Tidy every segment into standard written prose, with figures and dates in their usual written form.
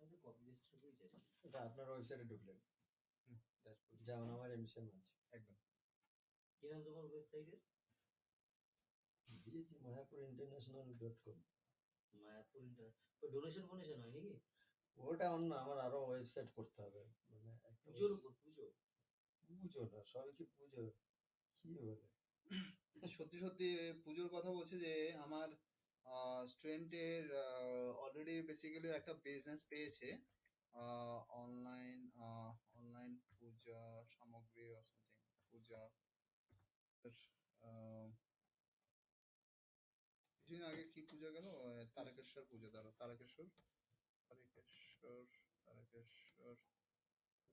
আমি তো কপি লিস্টের বই চাই। এটা আপনার ওয়েবসাইটে ঢুকলেন ড্যাশবোর্ড যেমন আমার এমসিএম আছে একদম কি নাম তোমার ওয়েবসাইটের? দিয়েছি mayapurinternational.com। মায়াপুর ডোনেশন ফোনেশন হয় নাকি? ওটা অন্য, আমার আরো ওয়েবসাইট করতে হবে, মানে একটা পুজোর উপর পুজো। পুজো না, সবাই কি পুজো কি বলে। সত্যি সত্যি পুজোর কথা বলছে যে আমার স্টুডেন্টের অলরেডি বেসিক্যালি একটা বিজনেস পেয়েছে অনলাইন অনলাইন পূজা সামগ্রী or something পূজা কিছুদিন আগে কি পূজা গেল তারকেশ্বর পূজা ধরো তারকেশ্বর তারকেশ্বর তারকেশ্বর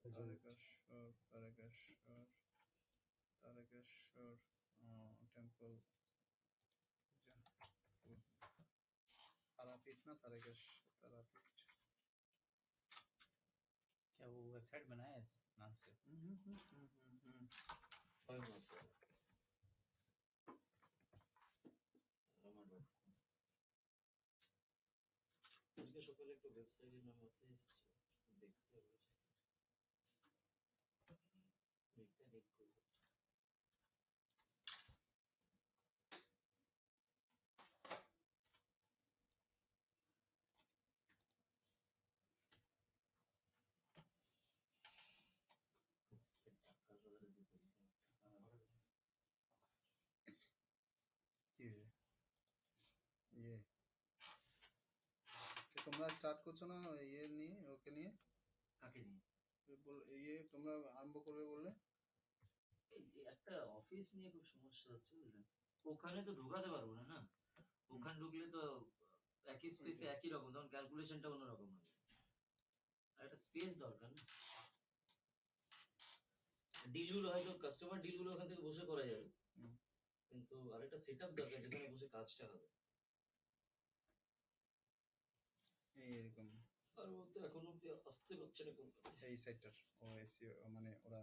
তারকেশ্বর তারকেশ্বর তারকেশ্বর টেম্পল পূজা तारापीठ ना तारापीठ क्या वो वेबसाइट बनाया है इस नाम से? আজকে সকালে একটা ওয়েবসাইটের নাম মাথায় এসেছে, দেখতে হবে। মেঘটা দেখ করবো। ये তোমরা স্টার্ট করছো না ইয়ে নিয়ে ওকে নিয়ে কাকে নিয়ে? ইয়ে তোমরা আরম্ভ করবে বললে একটা অফিস নিয়ে খুব সমস্যা হচ্ছে বুঝলেন। ওখানে তো ঢোকাতে পারবো না না, ওখানে ঢুকলে তো একই স্পেসে একই রকম, তখন ক্যালকুলেশনটা অন্যরকম হবে। আর একটা স্পেস দরকার না। ডিলগুলো হয়তো কাস্টমার ডিলগুলো ওখান থেকে বসে করা যাবে, কিন্তু আরেকটা সেটআপ দরকার যেখানে বসে কাজটা হবে। এইরকম আর ও তো এখনো অব্দি আসতে পারছে না কলকাতা। এই সাইটটার ও এসইও মানে ওরা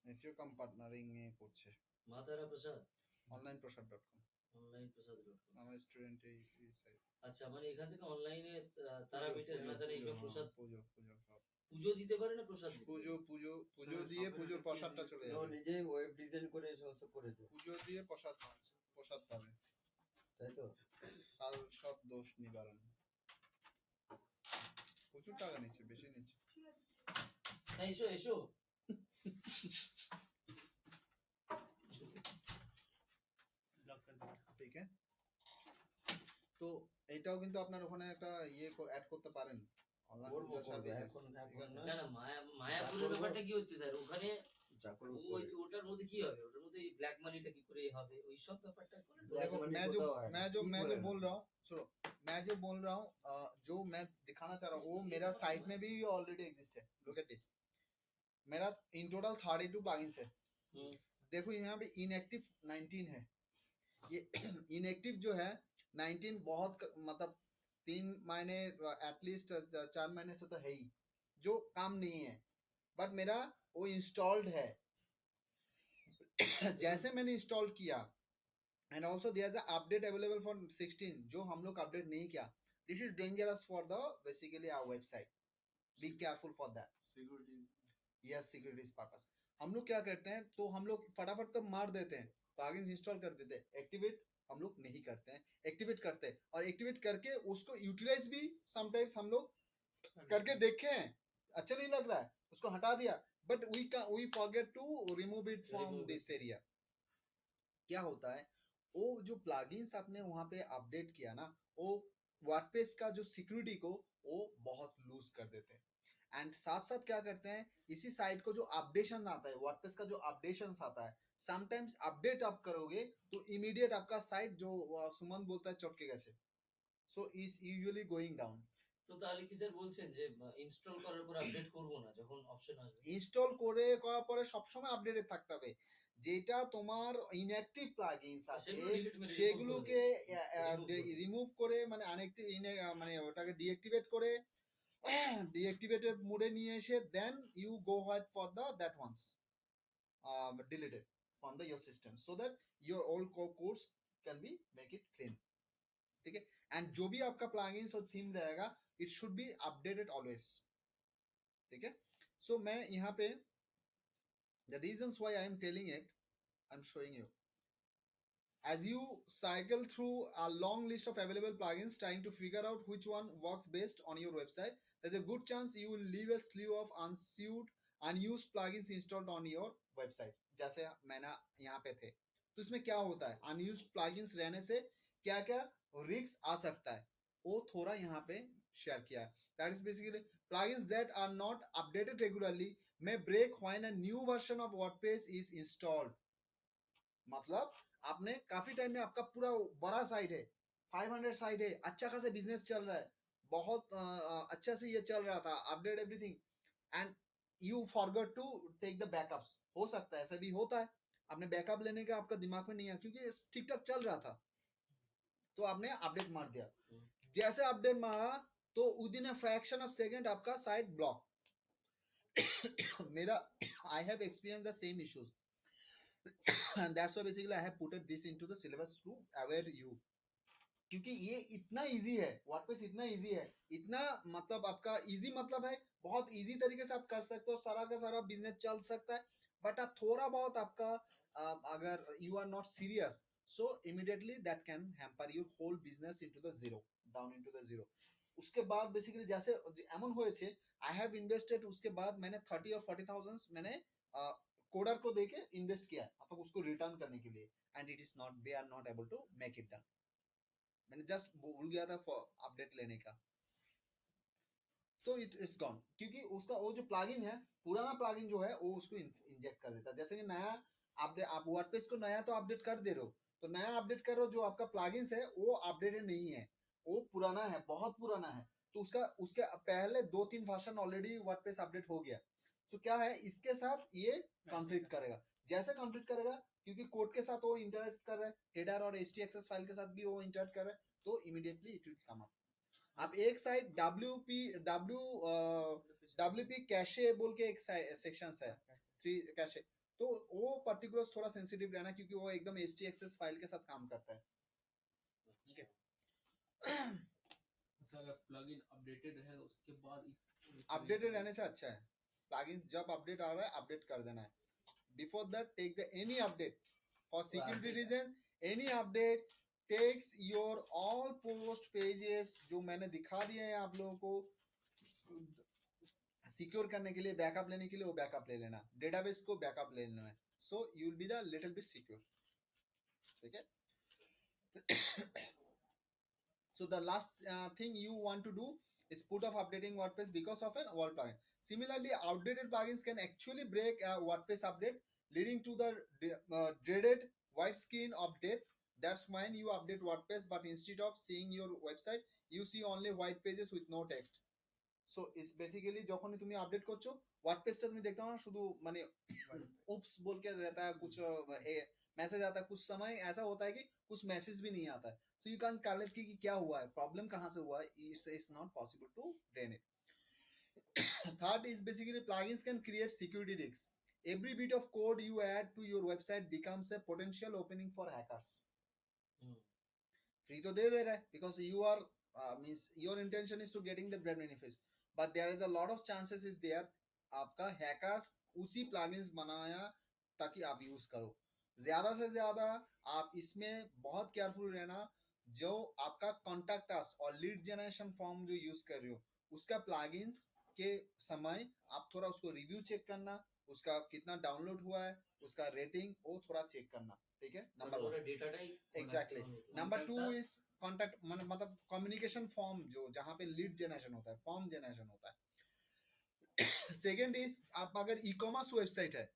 এসইও কাম পার্টনারিং এ করছে মা তারা প্রসাদ onlineprasad.com onlineprasad.com আমার স্টুডেন্ট এই সাইট আচ্ছা, মানে এখান থেকে অনলাইনে তারাপীঠের এলাকার এইসব প্রসাদ পুজো পুজো সব পুজো দিতে পারে না, প্রসাদ দিতে পারে? পুজো পুজো পুজো দিয়ে পুজোর প্রসাদটা চলে ও যাবে নিজেই ওয়েব ডিজাইন করে সমস্ত করেছে, পুজো দিয়ে প্রসাদ প্রসাদ পাবে, তাই তো। কাল সব দোষ নিবারণ। প্রচুর টাকা নিচ্ছে, বেশি নিচ্ছে। হ্যাঁ এসো এসো। ঠিক আছে, তো এটাও কিন্তু আপনার ওখানে একটা ইয়ে অ্যাড করতে পারেন অনলাইন করবো, পূজা করবো, সার্ভিসেস। এখন না না মায়াপুরের ব্যাপারটা কি হচ্ছে স্যার, ওখানে যা করবো ওই ওটার মধ্যে কি হবে, ওটার মধ্যে ব্ল্যাক মানিটা কি করে হবে, ওই সব ব্যাপারটা করে তো। देखो money मैं कोথাও হয় না। जो কি मैं করে जो না? बोल रहा हूँ सुनो, मैं जो बोल रहा हूँ जो मैं दिखाना चाह रहा हूँ वो मेरा साइट में भी ऑलरेडी एग्जिस्ट है। लुक एट दिस, मेरा इन टोटल 32 प्लगइन्स है। देखो यहाँ पे इनएक्टिव 19 है। ये इनएक्टिव जो है 19 बहुत मतलब 3 महीने एटलीस्ट 4 महीने से तो है ही जो काम नहीं है, बट मेरा वो इंस्टॉल्ड है। जैसे मैंने इंस्टॉल किया and also there's an update available for 16 जो हम लोग अपडेट नहीं किया। This is dangerous for the basically our website, be careful for that security। yes, security purpose हम लोग क्या करते हैं, तो हम लोग फटाफट तो मार देते हैं, प्लगइन्स इंस्टॉल कर देते हैं, एक्टिवेट हम लोग नहीं करते हैं। एक्टिवेट करते हैं और एक्टिवेट करके उसको यूटिलाइज भी समटाइम्स हम लोग करके देखे हैं, अच्छा नहीं लग रहा है उसको हटा दिया, but we forget to remove it from this area। क्या होता है, वो जो प्लगइन्स आपने वहां पे अपडेट किया ना, वो वर्डप्रेस का जो सिक्योरिटी को वो बहुत लूज कर देते हैं। एंड साथ साथ क्या करते हैं, इसी साइट को जो अपडेशन आता है, वर्डप्रेस का जो अपडेशन आता है, समटाइम्स अपडेट आप करोगे तो इमीडिएट आपका साइट जो सुमन बोलता है चटके गए, so is usually going down. তো তাহলে কি স্যার বলছেন যে ইনস্টল করার পর আপডেট করব না, যখন অপশন আসবে? ইনস্টল করে করার পরে সবসময় আপডেটেড থাকতে হবে। যেটা তোমার ইনঅ্যাক্টিভ প্লাগইনস আছে সেগুলোকে রিমুভ করে মানে আনএক্টিভ মানে ওটাকে ডিঅ্যাক্টিভেট করে ডিঅ্যাক্টিভেটেড মোডে নিয়ে এসে then you go white for the that once deleted from the your system so that your all course can be make it clean। ठीक है, एंड जो भी आपका प्लगइन्स और थीम रहेगा it should be updated always. ठीक है? So मैं यहाँ पे the reasons why I am telling it, I'm showing you. As you cycle through a long list of available plugins trying to figure out which one works best on your website, there's a good chance you will leave a slew of unused plugins installed on your website. जैसे मैंने यहाँ पे थे, तो इसमें क्या होता है, unused plugins रहने से क्या क्या रिस्क आ सकता है, वो थोड़ा यहाँ पे शेयर किया है. That is basically plugins that are not updated regularly may break when a new version of WordPress is installed. मतलब आपने काफी टाइम में आपका पूरा बड़ा साइट है, 500 साइट है, अच्छा खासा बिजनेस चल रहा है, बहुत अच्छा से ये चल रहा था, update everything, and you forgot to take the backups. हो सकता है, ऐसा भी होता है, आपने बैकअप लेने का आपका दिमाग में नहीं आया क्योंकि ठीक ठाक चल रहा था, तो आपने अपडेट मार दिया. जैसे अपडेट मारा तो within a fraction of second आपका साइट ब्लॉक. मेरा I have experience the same issues. And that's why basically I have put this into the syllabus to aware you. क्योंकि ये इतना इजी है, WordPress इतना इजी है, इतना मतलब आपका इजी मतलब है बहुत इजी तरीके से आप कर सकते हो, सारा का सारा बिजनेस चल सकता है. बट थोड़ा बहुत आपका अगर you are not serious, so immediately that can hamper your whole business into the zero, down into the zero. उसके बाद बेसिकली जैसे एमन হয়েছে, आई हैव इन्वेस्टेड, उसके बाद मैंने 30 और 40,000 मैंने कोडर को देके इन्वेस्ट किया है, मतलब उसको रिटर्न करने के लिए, and it is not, they are not able to make it done. मैंने जस्ट भूल गया था अपडेट लेने का, तो इट इज गॉन, क्योंकि उसका वो जो प्लगइन है, पुराना प्लगइन जो है वो उसको इंजेक्ट कर देता है. जैसे कि नया अपडेट, आप वर्डप्रेस को नया तो अपडेट कर दे रहे हो, तो नया अपडेट कर रहे हो, जो आपका प्लगइन्स है वो अपडेटेड नहीं है, वो पुराना है, बहुत पुराना है, तो उसका उसके पहले 2-3 वर्जन ऑलरेडी वर्डप्रेस अपडेट हो गया. तो क्या है, इसके साथ ये कॉन्फ्लिक्ट करेगा. जैसे कॉन्फ्लिक्ट करेगा, क्योंकि कोड के साथ वो इंटरेक्ट कर रहा है, हेडर और एचटीएक्सएस फाइल के साथ भी वो इंटरेक्ट कर रहा है, तो immediately it will come up. आप एक साइड डब्ल्यूपी कैशे बोल के एक सेक्शन है, 3 कैशे, तो वो पर्टिकुलर थोड़ा सेंसिटिव रहना, क्योंकि वो एकदम एचटीएक्सएस फाइल के साथ काम करता है. ठीक है. अगर प्लगइन अपडेटेड रहेगा उसके बाद अपडेटेड रहने से अच्छा है. प्लगइन्स जब अपडेट आ रहा है अपडेट कर देना है. Before that, take the any update for security reasons. Any update takes your all post pages जो मैंने दिखा दिए हैं आप लोगों को, सिक्योर करने के लिए, बैकअप लेने के लिए वो बैकअप ले लेना, डेटाबेस को बैकअप ले लेना है, so you will be the little bit secure. ठीक है. So the last thing you want to do is put off updating WordPress because of an old plugin. Similarly, outdated plugins can actually break a WordPress update, leading to the dreaded white screen of death. That's when you update WordPress, but instead of seeing your website, you see only white pages with no text. So it's basically যখনই তুমি update করছো, ওয়ার্ডপ্রেসটা তুমি দেখতে পাও না, শুধু মানে उप्स बोल के रहता है, कुछ मैसेज आता है, कुछ समय ऐसा होता है कि कुछ मैसेज भी नहीं आता है, so you can't calculate कि क्या हुआ है, प्रॉब्लम कहाँ से हुआ है, it's not possible to drain it. Third is basically plugins can create security risks. Every bit of code you add to your website becomes a potential opening for hackers. Free तो दे रहा है, because you are means your intention is to getting the brand benefits, but there is a lot of chances is there आपका hackers उसी plugins बनाया ताकि आप use करो. ज्यादा से ज्यादा आप इसमें बहुत केयरफुल रहना, जो आपका कॉन्टैक्ट अस और लीड जनरेशन फॉर्म जो यूज कर रहे हो, उसका प्लगइन्स के समय आप थोड़ा उसको रिव्यू चेक करना, उसका कितना डाउनलोड हुआ है, उसका रेटिंग वो थोड़ा चेक करना. ठीक है. नंबर 1 डेटाटाই एग्जैक्टली. नंबर 2 इज कॉन्टैक्ट, मतलब कम्युनिकेशन फॉर्म, जो जहाँ पे लीड जनरेशन होता है, फॉर्म जनरेशन होता है. सेकेंड इज, आप अगर ई कॉमर्स वेबसाइट है,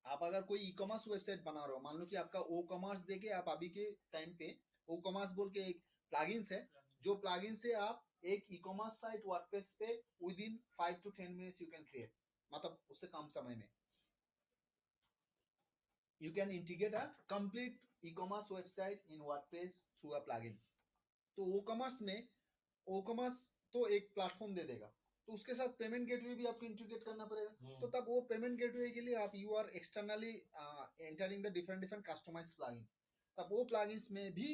आप अगर कोई ई कॉमर्स वेबसाइट बना रहे हो, मान लो कि आपका ओ कॉमर्स देके आप अभी के टाइम पे ओ कॉमर्स बोल के एक प्लगइन्स है, जो प्लगइन से आप एक ई कॉमर्स साइट वर्डप्रेस पे with in 5 to 10 minutes you can create, मतलब उससे कम समय में you can integrate a complete e-commerce website in WordPress through a plugin. तो WooCommerce में WooCommerce तो एक प्लेटफॉर्म दे देगा, तो उसके साथ पेमेंट गेटवे भी आपको इंटीग्रेट करना पड़ेगा. तो तब वो पेमेंट गेटवे के लिए आप you are externally entering the different customized plugin, तब वो प्लगइन्स में भी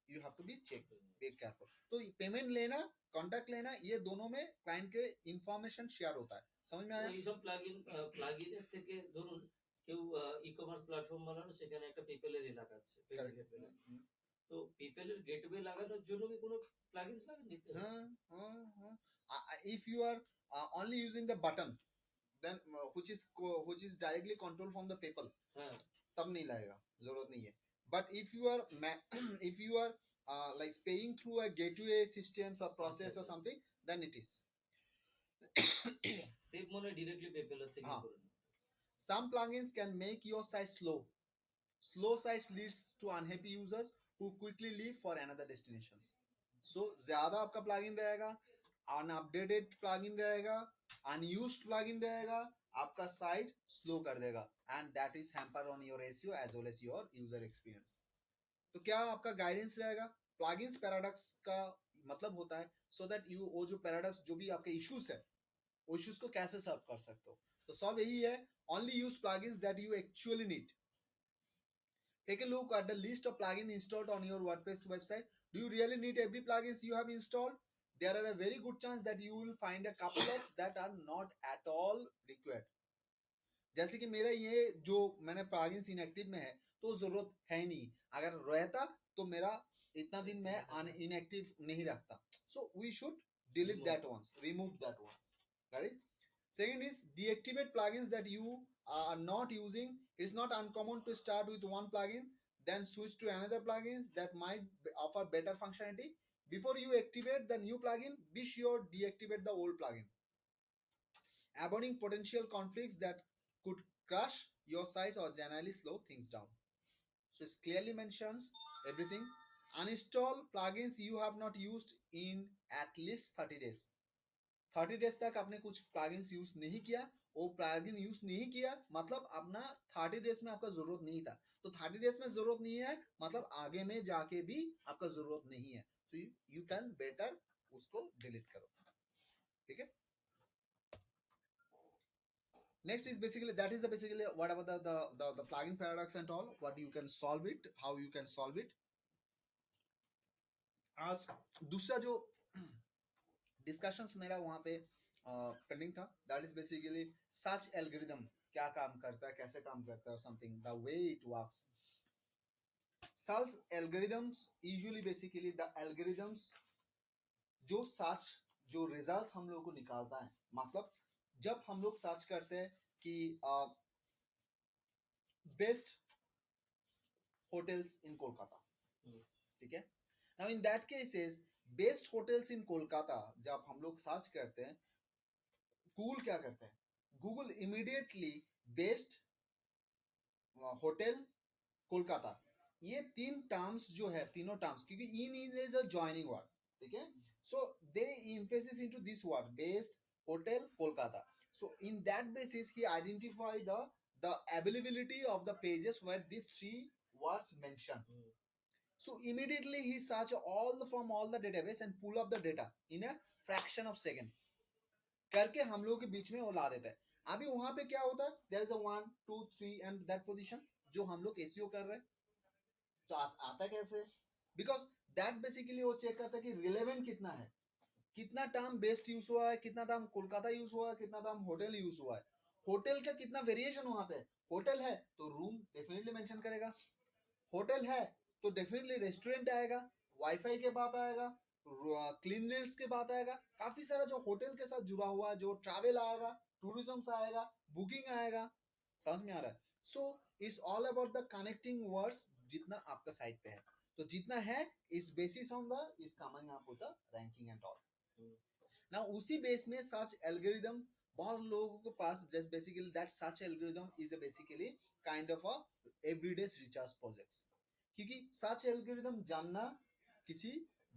you have to be checked, be careful. तो पेमेंट लेना, कॉन्टैक्ट लेना, ये दोनों में क्लाइंट के इंफॉर्मेशन शेयर होता है, समझ में তো आया? এইসব প্লাগইনের থেকে ধরুন কেউ ই-কমার্স প্ল্যাটফর্ম বানানো, সেখানে একটা পিপলের এলাকা আছে, Correct. গেটওয়ে, তো পিপলের গেটওয়ে লাগানোর জন্য কি কোনো প্লাগইনস লাগে নিতে হবে? If you are only using the button, then which is directly controlled from the PayPal, হ্যাঁ, तब नहीं लगेगा, जरूरत नहीं है. But if you are if you are like paying through a gateway systems or process or something, then it is. Save মনে directly পেপেলের থেকে হ্যাঁ। করে নেওয়া। Some plugins can make your site slow. Slow sites leads to unhappy users who quickly leave for another destinations. So ज्यादा आपका plugin रहेगा, unupdated plugin रहेगा, unused plugin रहेगा, आपका site slow कर देगा, and that is hamper on your SEO as well as your user experience. तो क्या आपका guidance रहेगा? Plugins paradox का मतलब होता है so that you वो जो paradox जो भी आपके issues है, वो issues को कैसे solve कर सकते हो? तो solve यही है, only use plugins that you actually need. Take a look at the list of plugins installed on your WordPress website. Do you really need every plugins you have installed? There are a very good chance that you will find a couple of that are not at all required. जैसे कि मेरा ये जो मैंने plugins inactive में है, तो जरूरत है ही नहीं, अगर रहता तो मेरा इतना दिन मैं inactive नहीं रखता. So we should delete that ones, remove that ones. Correct? Second is deactivate plugins that you are not using. It's not uncommon to start with one plugin, then switch to another plugins that might offer better functionality. Before you activate the new plugin, be sure deactivate the old plugin. Avoiding potential conflicts that could crash your site or generally slow things down. So it clearly mentions everything. Uninstall plugins you have not used in at least 30 days. 30 days तक आपने कुछ plugins use नहीं किया, वो plugin use नहीं किया मतलब अपना 30 डेज में आपका जरूरत नहीं था, तो 30 डेज में जरूरत नहीं है मतलब आगे में जाके भी आपका जरूरत नहीं है, सो यू कैन बेटर उसको डिलीट करो, ठीक है. Next is basically that is the basically what about the plugin paradox and all, what you can solve it, how you can solve it. आज दूसरा जो डिस्कशंस मेरा वहां पे पेंडिंग था, that is basically search algorithm क्या काम करता है, कैसे काम करता है, something the way it works. Search algorithms usually basically the algorithms जो सर्च जो रिजल्ट्स हम लोग को निकालता है, मतलब जब हम लोग सर्च करते हैं कि बेस्ट होटल्स इन कोलकाता, ठीक है, now in that cases best hotels in Kolkata जब हम लोग सर्च करते हैं, गूगल क्या करते हैं, Google immediately best hotel Kolkata, ये तीन टर्म्स जो है, तीनों टर्म्स, क्योंकि in is a joining word, ठीक है, so they emphasis into this word best hotel Kolkata. So in that basis he identify the availability of the pages where these three was mentioned. So immediately he search from all the database and pull up the data in a fraction of second करके हम लोग के बीच में वो ला देता है. अभी वहां पे क्या होता है, there is a 1 2 3 and that position जो हम लोग SEO कर रहे हैं, तो आता कैसे, because that basically वो चेक करता है कि relevant कितना है, कितना टर्म बेस्ट यूज हुआ है, कितना टर्म कोलकाता यूज हुआ है, कितना टर्म होटल यूज हुआ है, होटल का कितना वेरिएशन वहां पे, होटल है तो रूम डेफिनेटली मेंशन करेगा, होटल है तो डेफिनेटली रेस्टोरेंट आएगा, वाईफाई के बात आएगा, क्लीननेस के बात आएगा, काफी सारा जो होटल के साथ जुड़ा हुआ है, जो ट्रैवल आएगा, टूरिज्म आएगा, बुकिंग आएगा, समझ में आ रहा है. So it's all about the connecting words जितना आपका साइट पे है, तो जितना है इस basis on the is coming up with the ranking and all. Now उसी बेस में सर्च एल्गोरिथम बहुत लोगों के पास, just basically that search algorithm is a basically kind of a everyday recharge projects, क्योंकि सर्च एल्गोरिथम जानना किसी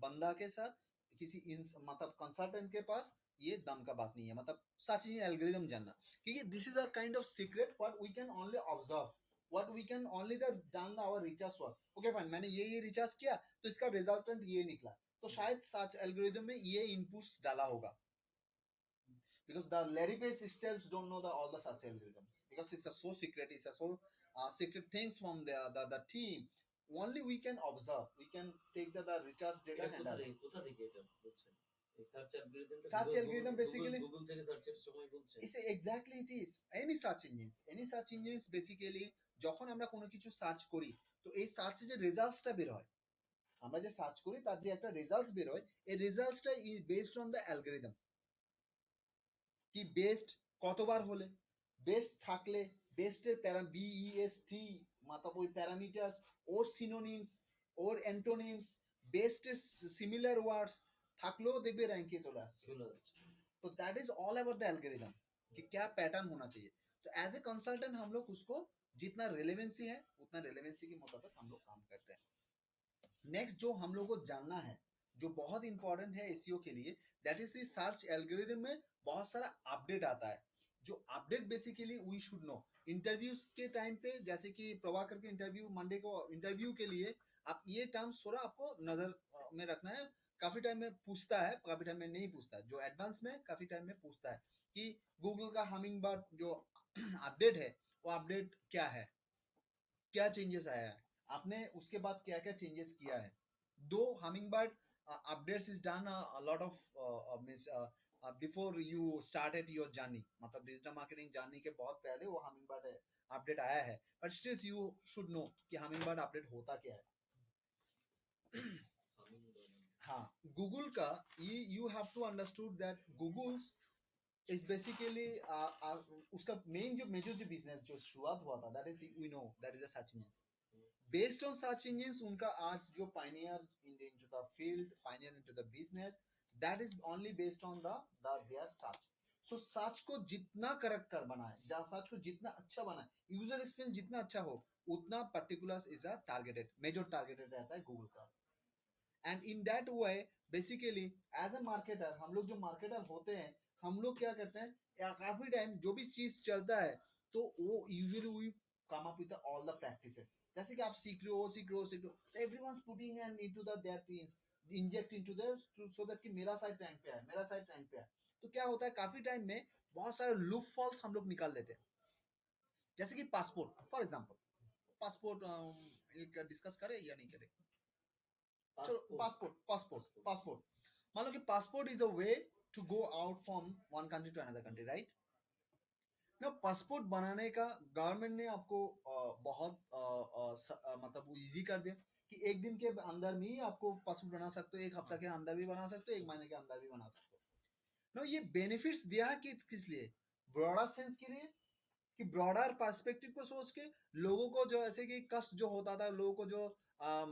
बंदा के साथ, किसी मतलब कंसल्टेंट के पास ये दम का बात नहीं है, मतलब सर्च एल्गोरिथम जानना, क्योंकि this is a kind of secret what we can only observe, what we can only done our recharge work. Okay fine, मैंने ये रिचार्ज किया तो इसका रिजल्टेंट ये निकला, तो शायद सर्च एल्गोरिथम में ये इनपुट्स डाला होगा, because the Larry Page itself don't know all the search algorithms, because it's a so secret, it's a so secret things from the team only we can observe, we can take the recharge data এটা and কোথা থেকে এটা বলছেন? এই search অ্যালগরিদমটা Search algorithm basically- Google থেকে সার্চের সময় বলছেন? exactly it is any search engines basically যখন আমরা কোনো কিছু সার্চ করি তো এই সার্চে যে রেজাল্টসটা বের হয়, আমরা যে সার্চ করি তার যে একটা রেজাল্টস বের হয়, এই রেজাল্টসটা is based on the algorithm. কি বেস্ট কতবার হলে, বেস্ট থাকলে, বেস্টের BEST मतलब ওই প্যারামিটারস ওর সিনোনিমস ওর অ্যান্টোনিমস বেস্টের সিমিলার ওয়ার্ডস থাকলেও দেখবে র্যাঙ্কে চলে আসছে। চলে আসছে। तो that is all about the algorithm कि क्या पैटर्न होना चाहिए। तो एज ए कंसल्टेंट हम लोग उसको जितना रेलेवेंसी है उतना रेलेवेंसी के मुताबिक हम लोग काम करते हैं। नेक्स्ट जो हम लोग को जानना है जो बहुत इंपॉर्टेंट है एसईओ के लिए, दैट इज सर्च एल्गोरिदम में बहुत सारा अपडेट आता है। जो update basically we should know interviews के टाइम पे, जैसे कि प्रभाकर के इंटरव्यू मंडे को इंटरव्यू के लिए आप ये टर्म्स थोड़ा आपको नजर में रखना है। काफी टाइम में पूछता है, काफी टाइम में नहीं पूछता है। जो एडवांस में काफी टाइम में पूछता है कि गूगल का हमिंग बर्ड जो अपडेट है वो अपडेट क्या है, क्या चेंजेस आया है, आपने उसके बाद क्या क्या चेंजेस किया है। दो humming bird updates is done a lot of means before you started your journey, मतलब डिजिटल मार्केटिंग जर्नी के बहुत पहले वो हमिंग बर्ड अपडेट आया है, but still you should know कि हमिंग बर्ड अपडेट होता क्या है। हाँ, गूगल का you have to understood that Google's is basically उसका मेन जो मेजर जो बिजनेस जो शुरुआत हुआ था, that is we know that is a search engine. Based on search engine उनका आज जो pioneer into the field, pioneer into the business, that is only based on the there search. So search को जितना correct कर बनाए, search को जितना अच्छा बनाए, यूजर एक्सपीरियंस जितना अच्छा हो, उतना particulars is a targeted, major targeted रहता है गूगल का। And in that way basically as a marketer, हम लोग जो मार्केटर होते हैं, हम लोग क्या करते हैं, काफी टाइम जो भी चीज चलता है तो वो usually we come up with all the practices. जैसे कि आप सीख रहे हो, everyone's putting and into the that things inject into the so that कि मेरा साइड रैंक पे है, मेरा साइड रैंक पे है। तो क्या होता है, काफी टाइम में बहुत सारे लूप फॉल्स हम लोग निकाल लेते हैं। जैसे कि पासपोर्ट फॉर एग्जांपल, पासपोर्ट एक डिस्कस करें या नहीं करें? पासपोर्ट मान लो कि passport is a way to go out from one country to another country, right? ना पासपोर्ट बनाने का गवर्नमेंट ने आपको बहुत मतलब इजी कर दिया कि एक दिन के अंदर में ही आपको पासपोर्ट बना सकते हो, एक हफ्ता के अंदर भी बना सकते हो, एक महीने के अंदर भी बना सकते हो। नो, ये बेनिफिट्स दिया है कि किस लिए, ब्रॉडर सेंस के लिए, कि ब्रॉडर पर्सपेक्टिव को सोच के लोगों को जो ऐसे कि कष्ट जो होता था, लोगों को जो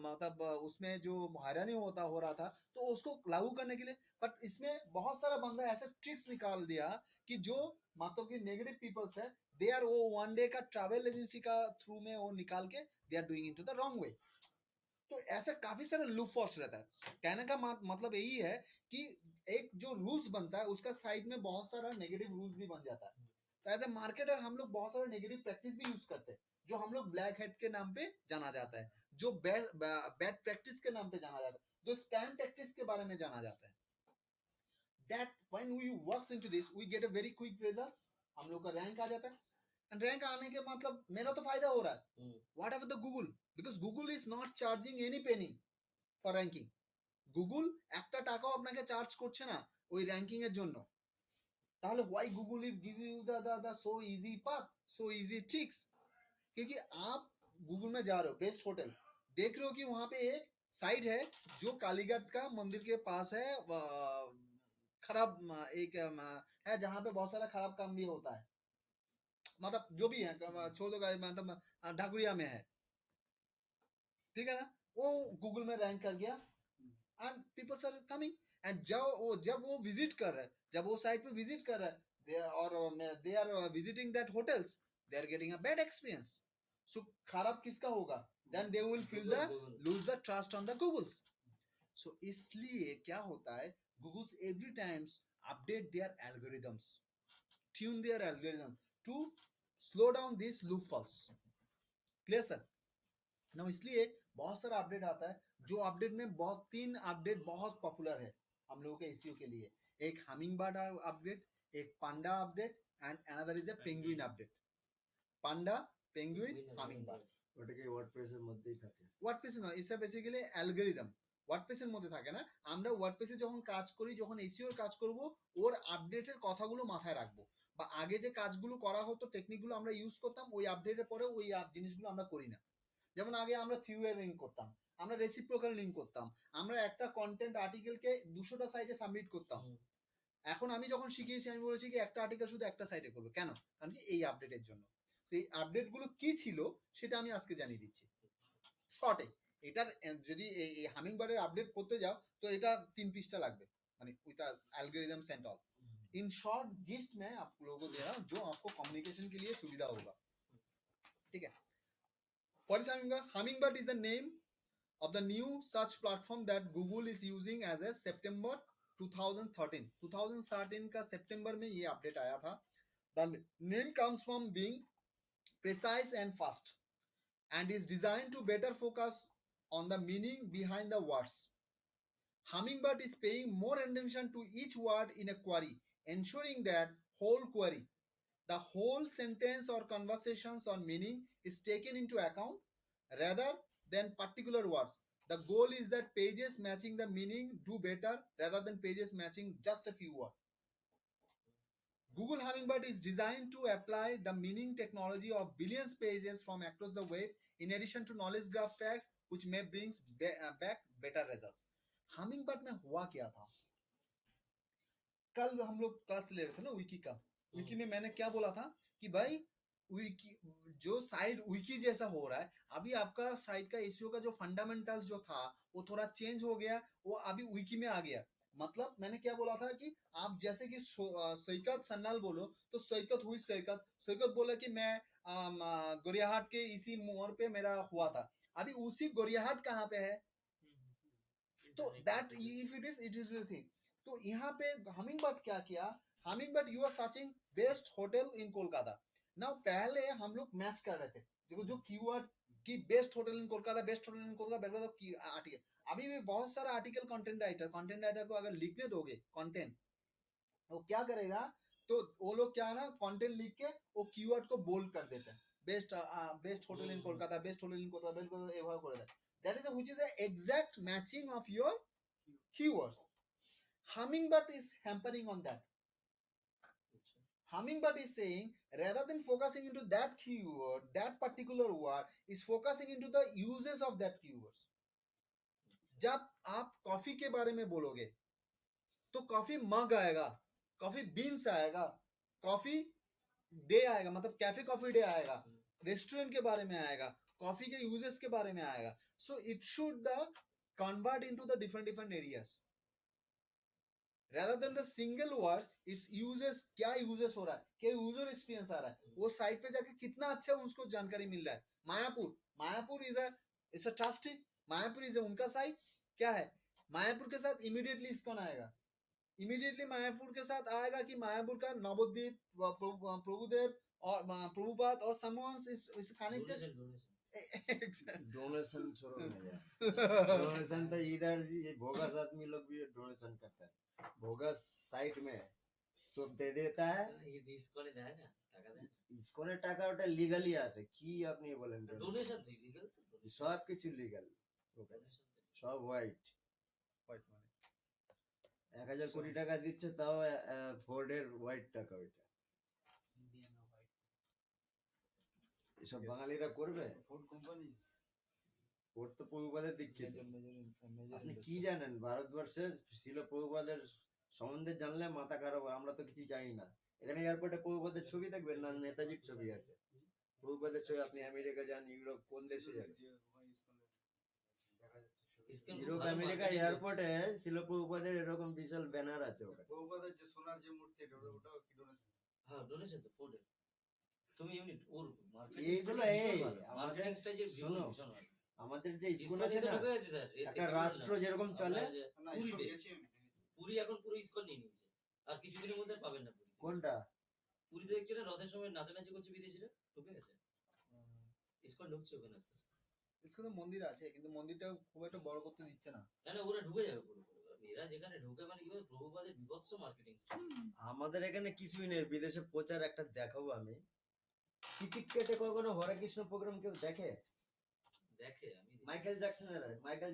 मतलब उसमें जो हैरानी हो रहा था, तो उसको लागू करने के लिए। बट इसमें बहुत सारा बंदा ऐसे ट्रिक्स निकाल दिया कि जो मतलब कि नेगेटिव पीपल्स है, दे आर वो वन डे का ट्रैवल एजेंसी का थ्रू में वो निकाल के they are doing into the wrong way. तो ऐसे काफी सारे लूप फॉल्स रहता है। कहने का मतलब यही है कि एक जो रूल्स बनता है उसका साइड में बहुत सारा नेगेटिव रूल्स भी बन जाता है। तो एज ए मार्केटर हम लोग बहुत सारे नेगेटिव प्रैक्टिस भी यूज करते हैं, जो हम लोग ब्लैक हेड के नाम पे जाना जाता है, जो बैड प्रैक्टिस के नाम पे जाना जाता है, जो स्पैम प्रैक्टिस के बारे में जाना जाता है। That when we works into this, we get a very quick results, हम लोग का रैंक आ जाता है। एंड रैंक आने के मतलब मेरा तो फायदा हो रहा है। What ever the Google, because Google is not charging any Penney for ranking. Google একটা টাকাও আপনাকে চার্জ করছে না ওই র্যাঙ্কিং এর জন্য। তাহলে why Google is give you the so easy path, so easy tricks? क्योंकि आप गूगल में जा रहे हो, बेस्ट होटल देख रहे हो कि वहां पे एक साइट है जो कालीघाट का मंदिर के पास है, खराब एक है जहाँ पे बहुत सारा खराब काम भी होता है, मतलब जो भी है छोड़ दो, मतलब ढाकुरिया में है, ठीक है ना, वो गूगल में रैंक कर गया एंड पीपल्स आर कमिंग। एंड जब वो विजिट कर रहा है, जब वो साइट पे विजिट कर रहा है, they are visiting that hotels, they are getting a bad experience. So खराब किसका होगा? Then they will feel the lose the trust on the Googles. So इसलिए क्या होता है, Googles every times update their algorithms, tune their algorithm to slow down this loop falls. Clear sir? ना इसलिए बहुत सारा अपडेट आता है, जो अपडेट में बहुत 3 अपडेट बहुत पॉपुलर है हम लोगों के एसईओ के लिए। एक हमिंग बर्ड अपडेट, एक Panda update and another is a penguin update. Panda, penguin, humming bird. ওটা কি ওয়ার্ডপ্রেসের মধ্যেই থাকে? ওয়ার্ডপ্রেসে নয়, ইটস বেসিক্যালি অ্যালগরিদম। ওয়ার্ডপ্রেসের মধ্যে থাকে না। আমরা ওয়ার্ডপ্রেসে যখন কাজ করি, যখন এসইওর কাজ করব, ওর আপডেটের কথাগুলো মাথায় রাখবো, বা আগে যে কাজগুলো করা হতো, টেকনিকগুলো আমরা ইউজ করতাম, ওই আপডেটের পরে ওই জিনিসগুলো আমরা করি না। যেমন আগে আমরা থিওরি লিঙ্ক করতাম, আমরা রেসিপ্রোকাল লিঙ্ক করতাম, আমরা একটা কন্টেন্ট আর্টিকেলকে 200টা সাইটে সাবমিট করতাম। এখন আমি যখন শিখিয়েছি, আমি বলেছি কি একটা আর্টিকেল শুধু একটা সাইটে করবে। কেন? কারণ কি এই আপডেটের জন্য। তো এই আপডেটগুলো কি ছিল সেটা আমি আজকে জানিয়ে দিচ্ছি শর্টে। এটার যদি এই হামিংবার্ডের আপডেট করতে যাও তো এটা 3 पृष्ठा লাগবে, মানে with algorithms and all. In short gist मैं आप लोगों को दे रहा हूँ जो आपको कम्युनिकेशन के लिए सुविधा होगा, ठीक है। What is Hummingbird is the name of the new search platform that Google is using as a September 2013। 2013 का सितंबर में ये अपडेट आया था। The name comes from being precise and fast and is designed to better focus on the meaning behind the words. Hummingbird is paying more attention to each word in a query, ensuring that whole query, the whole sentence or conversations or meaning is taken into account rather than particular words. The goal is that pages matching the meaning do better rather than pages matching just a few words. Google Hummingbird is designed to apply the meaning technology of billions pages from across the web in addition to knowledge graph facts which may brings back better results. Hummingbird में हुआ क्या था? कल हम लोग class ले रहे थे ना विकी का। विकी में मैंने क्या बोला था कि भाई विकी जो साइट विकी जैसा हो रहा है, अभी आपका साइट का एसईओ का जो फंडामेंटल जो था वो थोड़ा चेंज हो गया, वो अभी विकी में आ गया। मतलब मैंने क्या बोला था कि आप जैसे कि सैकत सन्नाल बोलो तो सैकत हुई सैकत बोला कि मैं गोरियाहाट के इसी मोड़ पे मेरा हुआ था, अभी उसी गोरियाहाट कहाँ पे है, तो that if it is thing. तो यहाँ पे हमिंगबर्ड क्या किया, hummingbird you are searching best hotel in Kolkata. Now पहले हम लोग मैच कर रहे थे, देखो जो कीवर्ड की best hotel in Kolkata, best hotel in Kolkata, article. अभी भी बहुत सारा आर्टिकल कंटेंट राइटर को अगर लिखने दोगे कंटेंट, वो क्या करेगा, तो वो लोग क्या है ना, कंटेंट लिख के वो कीवर्ड को बोल्ड कर देते हैं, best hotel in Kolkata, best hotel in Kolkata, बिल्कुल एवं कर देते हैं। That is which is a exact matching of your keywords. Hummingbird is hampering on that. Hummingbird is saying rather than focusing into that keyword, that particular word, is focusing into the uses of that keywords. जब आप coffee के बारे में बोलोगे तो coffee mug आएगा, coffee beans आएगा, coffee day आएगा, मतलब कैफे कॉफी डे आएगा, रेस्टोरेंट के बारे में आएगा, कॉफी के यूजेस के बारे में आएगा। So it should the convert into the different areas rather than the single words is uses, क्या uses हो रहा है, क्या यूजर एक्सपीरियंस आ रहा है, वो साइट पे जाके कितना अच्छा उसको जानकारी मिल रहा है। Mayapur is a trustee, Mayapur is उनका साइट क्या है, मायापुर के साथ इमीडिएटली इसकॉन आएगा, इमीडिएटली मायापुर के साथ आएगा कि मायापुर का नवद्वीप, प्रभुदेव और प्रभुपाद और समवन इज कनेक्टेड। डोनेशन छोड़ो ना यार, डोनेशन तो इधर ये भोगस आदमी लोग भी डोनेशन करता है, भोगस साइट में सब दे देता है, ये इसकोने দেয় না, টাকা দেয় না, इसकोने টাকা ওটা লিগালি আসে, কি আপনি বলেন, ডোনেশন তো ইলিগাল, তো সব কিছু লিগাল, ডোনেশন সব হোয়াইট মানে 1000 কোটি টাকা দিচ্ছে, তাও ফোর্ডের হোয়াইট টাকা, ওইটা এসব বাঙালিরা করবে? फूड कंपनी ফোর্ড তো প্রভুপাদের দীক্ষিত। আপনি কি জানেন ভারতবর্ষের শিল প্রভুপাদের সম্বন্ধে জানলে মাথা খারাপ হয়, আমরা তো কিছু জানি না। এখানে এয়ারপোর্টে প্রভুপাদের ছবি দেখবেন না, নেতাজির ছবি আছে, প্রভুপাদের ছবি। আপনি আমেরিকা যান, ইউরোপ, কোন দেশে যান, ইউরোপ আমেরিকা এয়ারপোর্টে শিল প্রভুপাদের এরকম বিশাল ব্যানার আছে, ওখানে প্রভুপাদের যে সোনার যে মূর্তি ওটাও কি ডোনেশন? হ্যাঁ ডোনেশন তো ফুডের। তুমি ইউনিট ওর এইগুলো এই আমাদের শোনো, আমাদের যে স্কুল আছে না, ঢুকে গেছে স্যার, একটা রাষ্ট্র যেরকম চলে, না পুরীতে। গেছি আমি। পুরী এখন পুরো ইসকন নিয়ে নিয়েছে, আর কিছুদিনের মধ্যে পাবেন না পুরী। কোনটা? পুরীতে দেখছি না রথের সময় নাচানাচি করছে বিদেশিরা, ঢুকে গেছে ইসকন, ঢুকছে ওখানে আস্তে আস্তে। इसका तो मंदिर আছে কিন্তু মন্দিরটা খুব একটা বড় করতে দিচ্ছে না। না না ওরা ঢুকে যাবে পুরো, এরা যেখানে ঢুকে মানে কি প্রভুপাদের বিভৎস মার্কেটিং স্টাইল। আমাদের এখানে কিছুই নেই, বিদেশে প্রচার একটা দেখাবো আমি। টিকিট কেটে কখনো হরে কৃষ্ণ প্রোগ্রাম কেউ দেখে? দেখে আমি দেখি। মাইকেল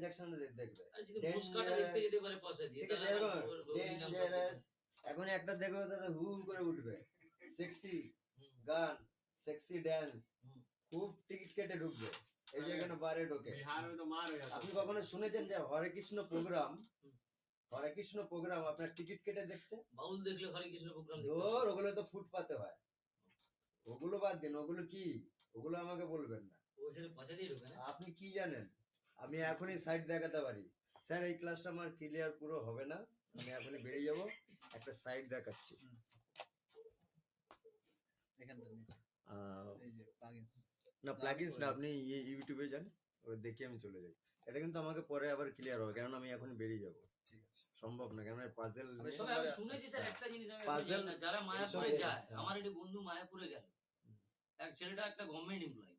জ্যাকসনের দেখবে আর যদি মুস্কাটা দেখতে যেতে পারে পয়সা দিয়ে ঠিক আছে তাহলে এরকম আমার original সব ডেঞ্জারাস দেখতে- এখন একটা দেখবে তাহলে হু হু করে উঠবে সেক্সি হুম, গান সেক্সি ড্যান্স হুম। খুব টিকিট কেটে ঢুকবে এই যে এখানে বারে ঢোকে बिहार में तो मार हो जाता আপনি है। কখনো শুনেছেন যে হরে কৃষ্ণ প্রোগ্রাম হুম। আপনার টিকিট কেটে দেখছে বাউল দেখলে হরে কৃষ্ণ প্রোগ্রাম দেখতে হবে। ধর ওগুলো তো ফুটপাতে হয় ওগুলো বাদ দিন ওগুলো কি ওগুলো আমাকে বলবেন না ওইখানে পয়সা দিয়ে ঢোকে না আপনি কি জানেন আমি এখনই সাইড দেখাতে পারি স্যার এই ক্লাসটা আমার ক্লিয়ার পুরো হবে না আমি এখনই বেরিয়ে যাব একটা সাইড দেখাচ্ছি এখানটা নিচে আহ, এই যে প্লাগইনস না প্লাগইনস না আপনি ইউটিউবে যান ওটা দেখে আমি চলে যাই এটা কিন্তু আমাকে পরে আবার ক্লিয়ার হবে কারণ আমি এখন বেরিয়ে যাব ঠিক আছে সম্ভব না কারণ পাজেল আমি তবে আমি সোমবারে শুনেছি স্যার একটা জিনিস আমি Puzzle- জানি না, যারা মায়াপুরে এইসব- যায় হ্যাঁ। আমার একটি বন্ধু মায়াপুরে গেল এক ছেলেটা একটা গভর্নমেন্ট এমপ্লয়ি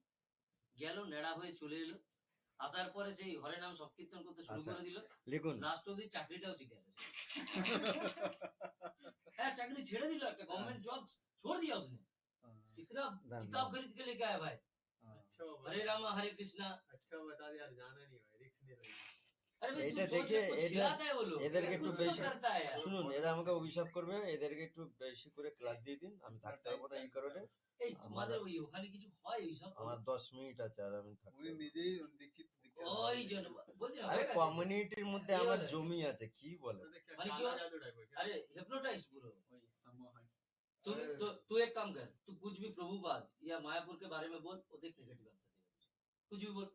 গেল নেড়া হয়ে চলে এলো আসার পরে সেই ঘরে নাম সংকীর্তন করতে শুরু আচ্ছা। করে দিল লিখুন লাস্ট অবধি চাকরিটাও শিখে গেছে হ্যাঁ चाकरी ছেড়ে দিল একটা गवर्नमेंट जॉब छोड़ दिया उसने इतना किताब खरीद के लेके आया भाई अच्छा हुआ हरे रामा हरे कृष्णा अच्छा बता दे यार जाना नहीं भाई रिस्क नहीं लेना अरे भाई এটা तू सोच দেখে कुछ এটা- खिलाता है वो लोग এদেরকে একটু कुछ तो বেশি करता है यार শুনুন এরা আমাকে অভিশাপ করবে এদেরকে একটু বেশি করে ক্লাস দিয়ে দিন আমি থাকতে পারবো না এই কারণে এই তোমাদের ওই ওখানে কিছু হয় এইসব আমার 10 মিনিট আছে আর আমি থাকতে উনি পারবো না। নিজেই দীক্ষিত ওই জন্য বলছি না আরে হয়ে গেছে। কমিউনিটির মধ্যে এই আমার হলো। জমি আছে কি বলে मतलब क्या माने काला क्यों? जादू टाइप है क्या अरे हिप्नोटाइज पूरा वही सम्मोहन तू तू एक काम कर तू कुछ भी प्रभुपाद या मायापुर के बारे में बोल वो देख नेगेटिव आंसर देगा कुछ भी बोल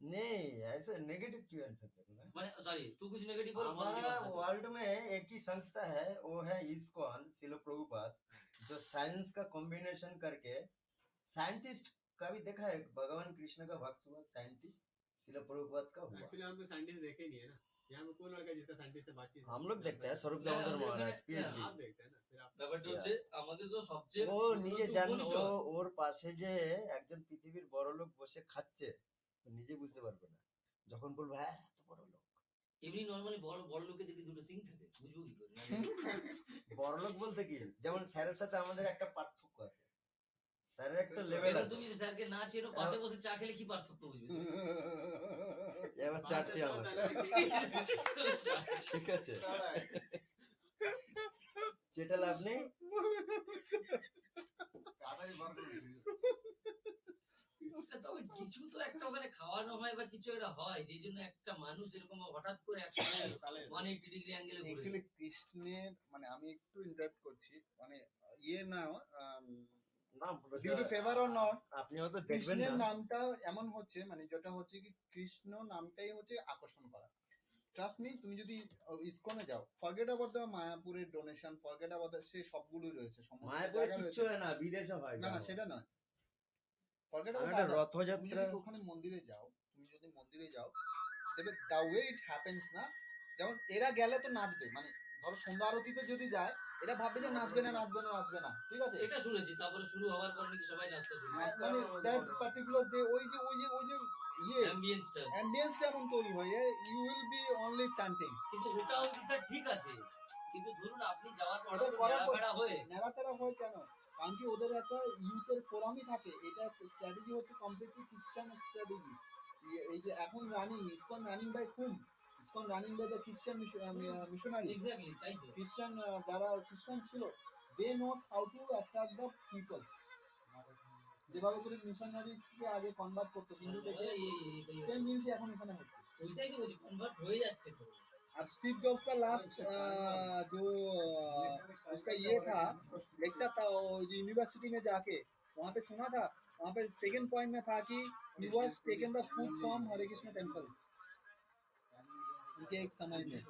नहीं ऐसे नेगेटिव क्यों आंसर करना माने सॉरी तू कुछ नेगेटिव बोल पॉजिटिव हमारा आंसर दे। वर्ल्ड में एक ही संस्था है वो है इस्कॉन शिल प्रभुपाद जो साइंस का कॉम्बिनेशन करके साइंटिस्ट का भी देखा है भगवान कृष्ण का भक्त हुआ साइंटिस्ट शिल प्रभुपाद का हुआ एक्चुअली हम तो साइंटिस्ट देखे नहीं है ना यहाँ पे कोई लड़का जिसका साइंटिस्ट से बातचीत हम लोग देखते हैं स्वरूप नहीं, दामोदर हम महाराज देखते हैं, पीएचडी आप देखते हैं ना फिर आप ব্যাপারটা হচ্ছে আমাদের যে সবচেয়ে ও নিজে পুরনো জান ও উপনিষদ, ওর পাশে যে একজন পৃথিবীর বড় লোক বসে খাচ্ছে ও নিজে বুঝতে পারবে না যখন বলবো হ্যাঁ এত বড় লোক এমনি নরমালি বড় বড় লোকের দিকে দুটো সিং থাকে বুঝবো কি করে বড় লোক বলতে কি যেমন স্যারের সাথে আমাদের একটা পার্থক্য আছে স্যারের একটা লেভেল এবার আছে তুমি স্যারকে না চেনো পাশে বসে চা খেলে কি পার্থক্য বুঝবে এবার চাটছি আমার ঠিক আছে যেটা লাভ নেই তবে কিছু তো একটা ওখানে খাওয়ানো হয় বা কিছু একটা হয় যেই জন্য একটা মানুষ এরকম হঠাৎ করে একসময় 180 ডিগ্রি অ্যাঙ্গেলে ঘুরে অ্যাকচুয়ালি কৃষ্ণের মানে আমি একটু ইন্টারাপ্ট করছি মানে ইয়ে না না due to favour or not আপনি হয়তো দেখবেন কৃষ্ণের না নামটা এমন হচ্ছে মানে যেটা হচ্ছে কি কৃষ্ণ নামটাই হচ্ছে আকর্ষণ করা ট্রাস্ট মি তুমি যদি ইসকনে যাও ফরগেট অ্যাবাউট দ্য মায়াপুরের ডোনেশন ফরগেট অ্যাবাউট দ্য সে সবগুলোই রয়েছে সমস্ত মায়াপুরে জায়গা কিচ্ছু রয়েছে হয় না বিদেশে হয় না না জানো। সেটা নয় ফরগেট আমি অ্যাবাউট একটা তুমি রথযাত্রা যদি ওখানে মন্দিরে যাও দেখবে দ্য ওয়ে ইট হ্যাপেন্স না যেমন এরা গেলে তো নাচবে মানে ধরো সন্ধ্যা আরতিতে যদি যায় এরা ভাববে যে নাচবে না ঠিক আছে এটা শুনেছি তারপরে শুরু হওয়ার পর নাকি সবাই নাচতে শুরু করে মানে দ্যাট পার্টিকুলার যে ওই যে ইয়ে অ্যাম্বিয়েন্সটা অ্যাম্বিয়েন্স এমন তৈরি হয় you will be only chanting কিন্তু ওটাও কি স্যার ঠিক আছে কিন্তু ধরুন আপনি যাওয়ার পর ওটা করার পর- নেড়াফেড়া হয়ে নেড়াতেরা হয় কেন কারণ কি ওদের একটা ইউথের ফোরামই থাকে এটা স্ট্র্যাটেজি হচ্ছে কমপ্লিটলি খ্রিস্টান স্ট্র্যাটেজি এই যে এখন রানিং ইসকন রানিং বাই খুম ISKCON running by the Christian missionary exactly তাই তো খ্রিস্টান যারা খ্রিস্টান ছিল they knows how to attract the peoples যেভাবে করে মিশনারিজকে আগে কনভার্ট করতো হিন্দু থেকে সেম জিনিসই এখন এখানে হচ্ছে ওইটাই তো বলছি কনভার্ট হয়ে যাচ্ছে তো अब स्टीव जॉब्स का लास्ट जो उसका ये था देखता था वो जो यूनिवर्सिटी में जाके वहाँ पे सुना था वहाँ पे सेकंड पॉइंट में था कि he was taken the food from Hare Krishna temple उनके एक समय में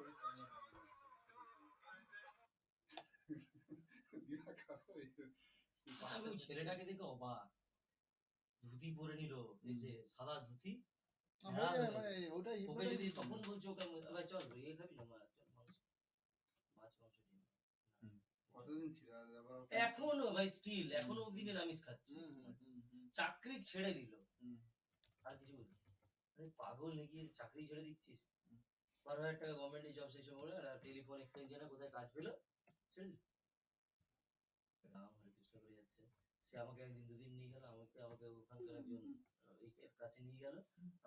আমি ওই ছেলেটাকে দেখে অবাক ধুতি পরে নিল এসে সাদা ধুতি হয়ে যায় মানে ওটা ওকে যদি hypnotize তখন বলছে ওকে ভাই চল ইয়ে খাবি না চল মাছ মাংস ডিম কতদিন ছিল আবার এখনো ভাই স্টিল এখনো অব্দি নিরামিষ খাচ্ছে চাকরি ছেড়ে দিল আর কিছু বলি আরে পাগল নাকি চাকরি ছেড়ে দিচ্ছিস 12,000 টাকা গভর্নমেন্টের জব শেষ হয়ে গেল আর টেলিফোন এক্সচেঞ্জে না কোথায় কাজ পেলো ছেড়ে দিল রাম হরে কৃষ্ণ করে যাচ্ছে সে আমাকে একদিন দুদিন নিয়ে গেল আমাকে ওখানকার একজন এর কাছে নিয়ে গেল,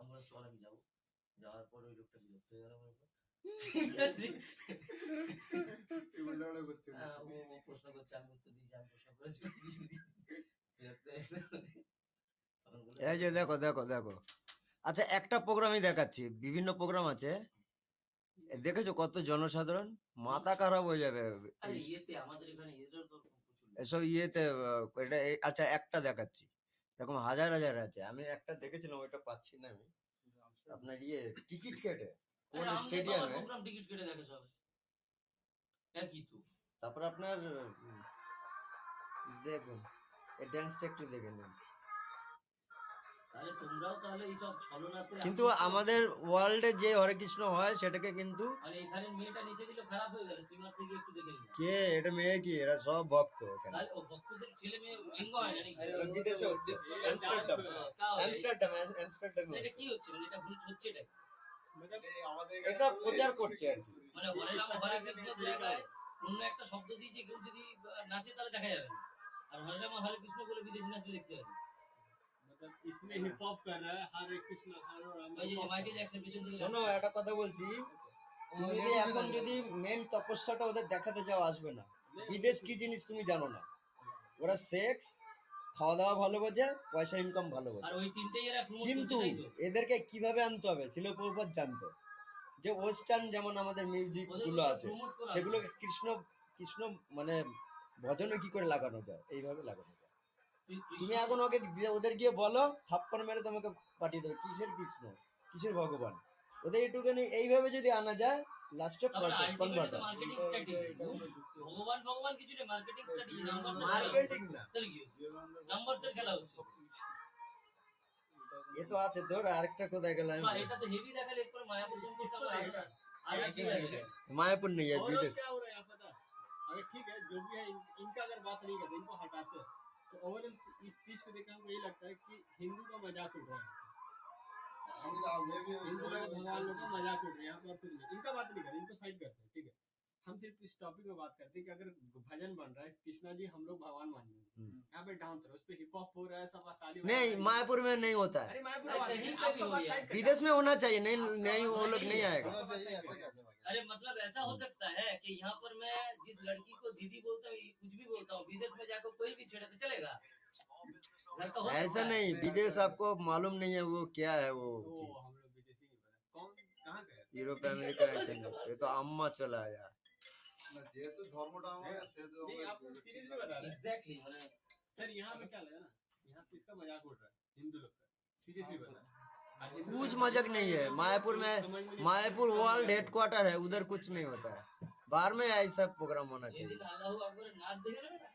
আমরা চল আমি যাবো, যাওয়ার পর ওই লোকটা বিরক্ত হয়ে গেল আমার উপর। ঠিক আছে, হ্যাঁ, ও প্রশ্ন করছে, আমি উত্তর দিয়েছি, আমি প্রশ্ন করেছি, বিরক্ত হয়ে গেল। তখন বললো, এই যে দেখো দেখো দেখো, আচ্ছা একটা প্রোগ্রামই দেখাচ্ছি, বিভিন্ন প্রোগ্রাম আছে, দেখেছো কত জনসাধারণ, মাথা খারাপ হয়ে যাবে আরে এই- ইয়েতে আমাদের এখানে এদের তো প্রচুর লোক। এসব ইয়েতে আচ্ছা একটা দেখাচ্ছি, এরকম হাজার হাজার আছে, আমি একটা দেখেছিলাম, ওইটা পাচ্ছি না আমি, আপনার ইয়ে টিকিট কেটে কোন স্টেডিয়ামে, প্রোগ্রাম টিকিট কেটে দেখে সব একই তো। তারপর আপনার দেখুন এই ড্যান্সটা একটু দেখে নিন। তাহলে তোমরাও তাহলে এইসব ছলনাতে কিন্তু আকৃষ্ট আমাদের হচ্ছো। ওয়ার্ল্ডে যে হরে কৃষ্ণ হয় সেটাকে কিন্তু মানে এখানে মেয়েটা নিচে দিল, খারাপ হয়ে গেল, সিঙ্গার থেকে একটু দেখে নিলাম। কে, এটা মেয়ে কি, এরা সব ভক্ত এখানে, তাহলে ও ভক্তদের ছেলে মেয়ে লিঙ্গ হয় না নাকি? এটা বিদেশে হচ্ছে, আমস্টারডাম আমস্টারডামে এটা হচ্ছে। কি হচ্ছে, মানে এটা ভুল হচ্ছে, এটা কি? এটা প্রচার করছে আর কি। মানে হরে রাম হরে কৃষ্ণের জায়গায় অন্য একটা শব্দ দিয়ে যে কেউ যদি নাচে তাহলে দেখা যাবে না, আর হরে রাম হরে কৃষ্ণ বলে বিদেশি নাচলে দেখতে পাবে। मतलब इसमें हिप हॉप कर रहा है हरे कृष्ण हरे राम ওই যে মাইকেল জ্যাকসন পিছন থেকে শোনো একটা কথা বলছি, তুমি যদি এখন যদি মেন তপস্যাটা ওদের দেখাতে যাও আসবে না, বিদেশ কি জিনিস তুমি জানো না, ওরা সেক্স, খাওয়া দাওয়া ভালো বোঝে, পয়সা ইনকাম ভালো বোঝে, আর ওই তিনটেই এরা প্রমোট কিন্তু করছে, তাই তো? এদেরকে কিভাবে আনতে হবে শিল প্রভুপাদ জানতো, যে ওয়েস্টার্ন যেমন আমাদের মিউজিক গুলো আছে প্রমোট করা সেগুলোকে কৃষ্ণ কৃষ্ণ মানে ভজনে কি করে লাগানো যায়, এইভাবে লাগানো যায়। তুমি এখন ওকে ওদের গিয়ে বলো, থাপ্পড় মেরে তোমাকে পাঠিয়ে দেবে, কিসের কৃষ্ণ কিসের ভগবান, ওদের একটুখানি এইভাবে যদি আনা যায়, লাস্টে প্রসেস কনভার্ট মার্কেটিং স্ট্র্যাটেজি, ভগবান ভগবান কিছু না, মার্কেটিং স্ট্র্যাটেজি, মার্কেটিং না, নাম্বারসের খেলা হচ্ছে। এ তো আছে তোর আরেকটা কোথায় গেল, বাহ, এটা তো হেভি দেখালে, এরপর মায়াপুর সম্পর্কে আর কি দেখালে? মায়াপুর নেই আর और বিদেশ। क्या हो रहा है यहाँ पता है? अगर ठीक है जो भी है इनका अगर बात नहीं करते, इनको हटाते हैं, तो ओवरऑल इस चीज को देखकर हमको ये लगता है कि हिंदू का मजाक उड़ रहा है, हिंदू लोग भगवान लोग का मजाक उड़ रहा है यहाँ पर, कुछ नहीं, इनका बात नहीं करते, इनको साइड करते हैं, ठीक है। हम सिर्फ इस टॉपिक में बात करते हैं कि अगर भजन बन रहा है कृष्णा जी हम लोग भगवान मान रहे हैं, यहाँ पे डांस हो रहा है, उस पे हिप हॉप हो रहा है, सब ताली बजा नहीं रहे हैं। मायापुर में नहीं होता है, अरे मायापुर अरे बात कहीं नहीं, पे भी आपका हो बात यार। साइड विदेश में होना चाहिए, नहीं नहीं वो लोग नहीं आएगा। अरे मतलब ऐसा हो सकता है कि यहाँ पर मैं जिस लड़की को दीदी बोलता हूँ, कुछ भी बोलता हूँ, विदेश में जाकर कोई भी छेड़े तो चलेगा, घर का हो ऐसा सकता है। नहीं, विदेश आपको मालूम नहीं है वो क्या है वो तो चीज, हम लोग विदेशी नहीं पता कौन कहाँ गए यूरोप अमेरिका ऐसे नहीं, ये तो अम्मा चला आया। যেহেতু ধর্মটা আমাদের সেহেতু नहीं आपको सीरियसली बता रहे हैं Exactly, মানে सर यहाँ पे क्या लगा ना, यहाँ पे इसका मजाक उड़ रहा है हिंदू लोग का, सीरियसली बता रहे हैं। कुछ मजाक नहीं है मायापुर में, मायापुर वर्ल्ड हेडक्वार्टर है, उधर कुछ नहीं होता है, बाहर में ऐसा प्रोग्राम होना चाहिए। যেদিন আল্লাহু আকবরের নাচ দেখে নেবে না,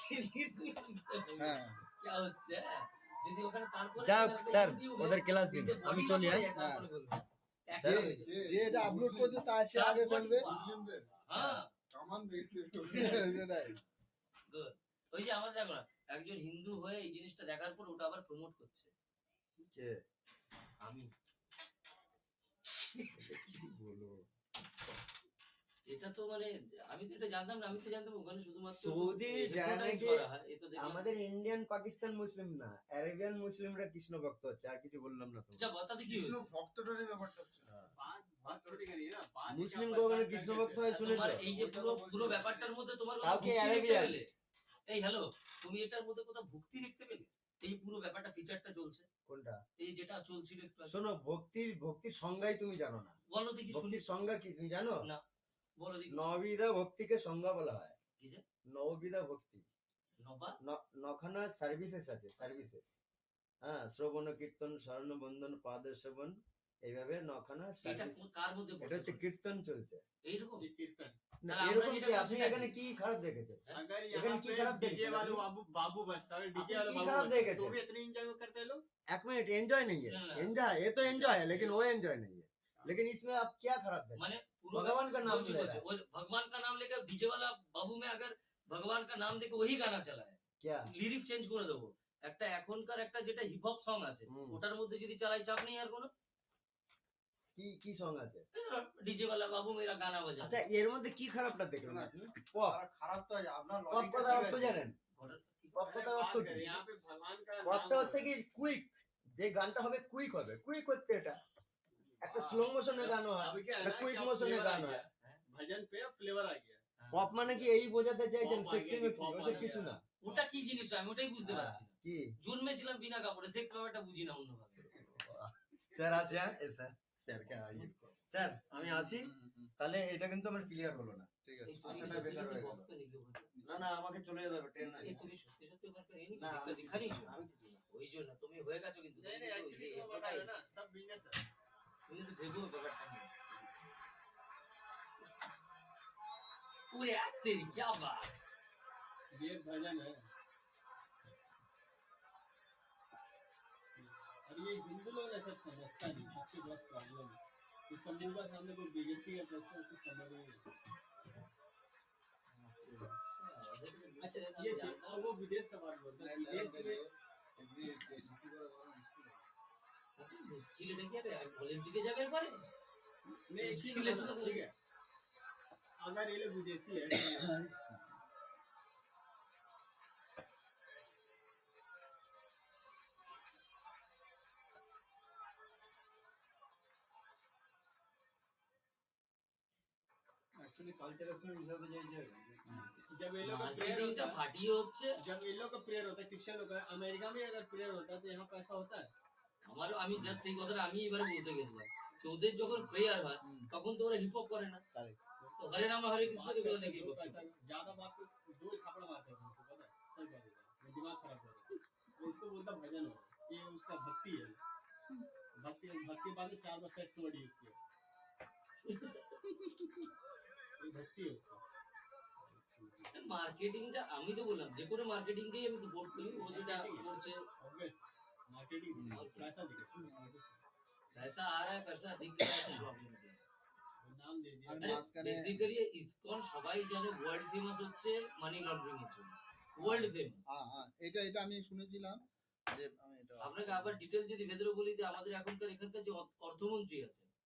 সেদিন তুমি বুঝতে পারবে হ্যাঁ क्या হচ্ছে। যদি ওখানে তারপরে যাক একটা স্যার YouTube এ ওদের ক্লাস দিন, তিনটে আমি body চলি, না হ্যাঁ পড়ে তারপরে বলবো। স্যার, Accident হয়ে যাবে। যে এটা আপলোড করছে তার সে আগে ফেলবে মুসলিমদের হ্যাঁ, কামান দেখতে সেটাই। good. ওই যে আমাদের দেখো না, একজন হিন্দু হয়ে এই জিনিসটা দেখার পর ওটা আবার প্রমোট করছে। কে? আমি কি বলবো? এটা তো মানে আমি তো এটা জানতাম না, আমি তো জানতাম ওখানে শুধুমাত্র সৌদি জানে hypnotize কি, করা হয়, এ তো দেখলাম। আমাদের ইন্ডিয়ান পাকিস্তান মুসলিম না, অ্যারাবিয়ান মুসলিমরা কৃষ্ণ ভক্ত হচ্ছে, আর কিছু বললাম না তো। আচ্ছা বাতাতে কি কৃষ্ণ হয়েছে? ভক্তটারই ব্যাপারটা হচ্ছে बात बात थोड़ी करिए ना, बात মুসলিম क्या কখনো पता কৃষ্ণ क्या ভক্ত कैसे- হয় শুনেছো? তোমার এই যে পুরো পুরো ব্যাপারটার মধ্যে তোমার কোথাও কাউকে ভক্তি দেখতে Arabian। পেলে? এই হ্যালো, তুমি এটার মধ্যে কোথাও ভক্তি দেখতে পেলে? এই পুরো ব্যাপারটা ফিচারটা চলছে, কোনটা? এই যেটা চলছিল একটু আগে। শোনো, ভক্তির সংজ্ঞাই তুমি জানো না, বলো দেখি শুনি, ভক্তির সংজ্ঞা কি তুমি জানো? না বলো দেখি। নবিধা ভক্তিকে সংজ্ঞা বলা হয়, কিসে? নববিধা ভক্তি, নবা নখানা সার্ভিসেস আছে, সার্ভিসেস, হ্যাঁ, শ্রবণ কীর্তন স্মরণ বন্দন পাদ সেবন, এইভাবে নখানা এটা সার্ভিস, কার মধ্যে এটা হচ্ছে কীর্তন চলছে। এইরকম? ये कीर्तन না, তাহলে আমরা এরকম যেটা কি করছি আপনি না এখানে কি? কি খারাপ দেখেছেন? अगर लेकिन यहाँ की पे खराब डीजे देखी वाले आपने? बाबू बाबू बजता है, डीजे आपने वाले की बाबू खराब बजता है, देखे तो थे? भी इतनी एंजॉय करते हैं लोग। एक मिनट, एंजॉय नहीं है, ना, ना। एंजॉय ये तो एंजॉय है, लेकिन वो एंजॉय नहीं है, लेकिन इसमें आप क्या खराब देखें? মানে পুরো भगवान का नाम বলছি, ले বলছি, रहा है। ওই भगवान का नाम लेकर डीजे वाला बाबू में अगर भगवान का नाम देके वही गाना চালায়, क्या? লিরিক চেঞ্জ করে দেবো, একটা এখনকার একটা যেটা হিপ হপ সং আছে হুম। ওটার মধ্যে যদি চালাই চাপ নেই আর কোনো, কি সঙ্গ আছে? ডিজে वाला बाबू मेरा गाना बजा। আচ্ছা এর মধ্যে কি খারাপটা দেখলেন আপনি? পপ, আর খারাপ তো আপনার পপ লজিকটা কথার ঠিক অর্থ আছে। জানেন? পপ अरे কথার बात অর্থ কি? करें, यहाँ पे भगवान का পপটা नाम হচ্ছে কি কুইক, যে গানটা হবে কুইক হচ্ছে এটা একটা স্লো মোশনে গান হয় अभी क्या है একটা ना কুইক कि अब মোশনে flavor आ গান गया হয় भजन पे अब फ्लेवर आ गया পপ মানে কি এই বোঝাতে চাইছেন Pop आ সেক্সি गया, মেক্সি pop ওসব आ কিছু गया। না ওটা কি জিনিস আমি ওটাই বুঝতে হ্যাঁ, পারছি না কি জন্মেছিলাম বিনা কাপড়ে সেক্স ব্যাপারটা বুঝি না অন্যভাবে স্যার আসি হ্যাঁ স্যার স্যার কে স্যার আমি আসি তাহলে এটা কিন্তু আমার ক্লিয়ার হলো না ঠিক এই আছে তুমি আশাটা সত্যি বেকার সত্যি হয়ে গেল। ভক্ত নাকি ওখানে? না না আমাকে চলে যেতে হবে ট্রেন এই তুমি সত্যি সত্যি ওখানকার এই না নাকি দেখা নিয়েছো আমি কিছু না। ওই জন্য তুমি হয়ে গেছো কিন্তু नहीं তুমি नहीं কিন্তু एक्चुअली এই तुम्हें बता এতটাই रहा ना सब बिजनेस है তুমি কিন্তু ভেবো ব্যাপারটা নিয়ে पूरे तेरी क्या बात ये एक भजन है और ये हिंदू लोग ऐसा समझता नहीं सबसे बड़ा प्रॉब्लम है कि समूह का सामने कोई बीजेपी का प्रश्न कुछ समझ नहीं आता। अच्छा ये चीज और वो विदेश का बात बोलता है विदेश में मुश्किल है क्या रे ओलंपिके যাবে পরে नहीं एक चीज मुश्किल है बताना, तो- ठीक है अगर ये लोग विदेशी है एक्चुअली कल्चरल में मिसाते जाइए जब ये लोग का प्रेयर মার্কেটিংটা होता है ফাটিয়ে হচ্ছে जब ये लोग का प्रेयर होता है क्रिश्चियन लोग का अमेरिका में अगर प्रेयर होता है तो यहाँ पैसा होता है আমারও আমি জাস্ট এই কথাটা আমি এবারে বলতে গেছিলাম যে ওদের যখন প্রেয়ার হয় তখন তো ওরা হিপ হপ করে না Correct. তো হরে রাম হরে কৃষ্ণ बात তো বলে करते দেখি हैं, लोग पैसा ज्यादा बात को दो थप्पड़ मारते हैं उनको पता है सही बात है ये दिमाग खराब कर रहा है तो इसको बोलता भजन हो ये उसका भक्ति है भक्ति भक्ति बाद में 4 बार सेक्स वर्ड यूज किया ये भक्ति है उसका মার্কেটিংটা আমি তো বললাম যে কোনো মার্কেটিংকেই আমি সাপোর্ট করি ও যেটা করছে ऑब्वियस मार्केटिंग और पैसा दिखे पैसा आ रहा है पैसा दिख रहा है प्रॉब्लम है नाम दे दिया আর আরে মাঝখানে বেসিক্যালি ইসকন সবাই জানে ওয়ার্ল্ড ফেমাস হচ্ছে মানি লন্ডারিং এর জন্য ওয়ার্ল্ড ফেমাস হ্যাঁ হ্যাঁ এটা এটা আমি শুনেছিলাম যে আমি এটা আপনাকে আবার ডিটেল যদি ভেতরে বলি যে আমাদের এখনকার এখানকার যে অর্থমন্ত্রী আছে